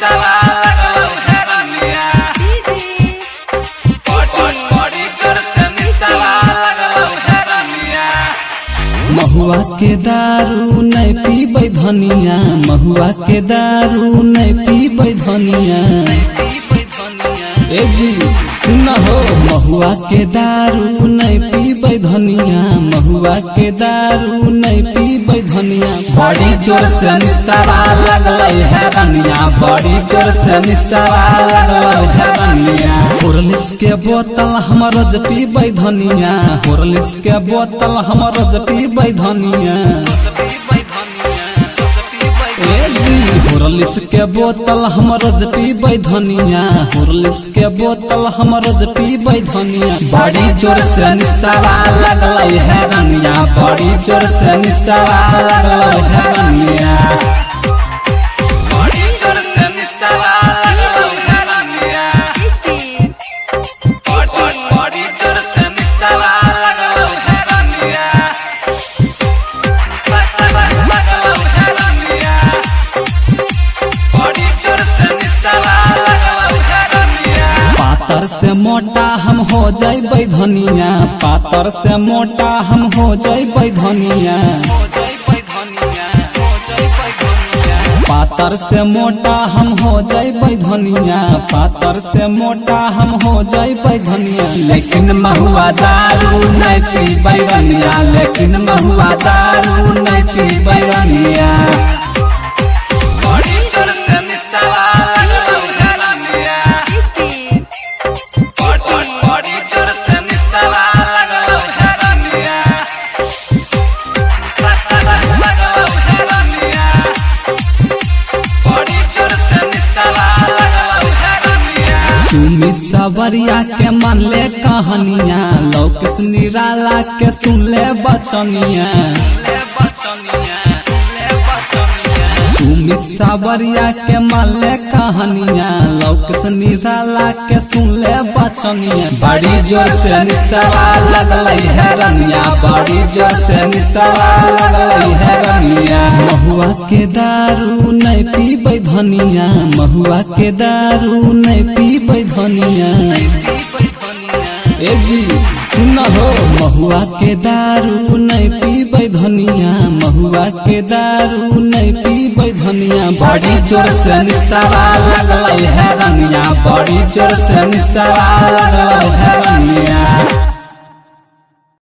निसवा लगलो है रनिया बड़ी जोर से निसवा लगलो है रनिया। महुआ के दारू नहीं पीबै धनिया, महुआ के दारू नहीं पीबै धनिया। ए जी सुन हो, महुआ के दारू नहीं पीबै धनिया, महुआ के दारू नहीं पीबै धनिया। बड़ी जोर से निसवा लगलो है रनिया, बड़ी जोर से निसवा लगलो है रनिया। होरलिस के बोतल हम रोज पीबै धनिया, होरलिस के बोतल हम रोज पीबै धनिया। ए जी होरलिस के बोतल हम रोज पीबै धनिया, होरलिस के बोतल हम रोज पीबै धनिया। बड़ी जोर से निसवा लगलो है रनिया, बड़ी जोर से निसवा लगलो है रनिया। बड़ी जोर से निसवा लगलो है रनिया बड़ी जोर से निसवा लगलो है रनिया लगलो है रनिया बड़ी जोर से निसवा लगलो है रनिया। पातर से मोटा हम हो जैबै धनिया, पातर से मोटा हम हो जैबै धनिया। पातर से मोटा हम हो जैबै धनिया, पातर से मोटा हम हो जैबै धनिया। लेकिन महुआ दारू नहीं पीबै रनिया, लेकिन महुआ दारू नहीं पीबै रनिया। बड़ी जोर से निसवा लगलो है रनिया बड़ी जोर से निसवा लगलो है रनिया लगलो है रनिया बड़ी जोर से निसवा लगलो है रनिया। सुमित सवरिया के मन ले कहानिया, लौकिस निराला के सुन ले बचनिया। सुमित सावरिया के मन ले कहानिया, लौकिस निराला के सुन ले बचनिया। बड़ी जोर से निसवा लगलो है रनिया, बड़ी जोर से निसवा लगलो है रनिया। महुआ के दारू नहीं पीबै धनिया, महुआ के दारू नहीं पीबै धनिया। ए जी सुन हो, महुआ के दारू नहीं पीबै धनिया, महुआ के दारू नहीं पीबै धनिया। बड़ी जोर से निसवा लगलो है रनिया, बड़ी जोर से निसवा लगलो है रनिया।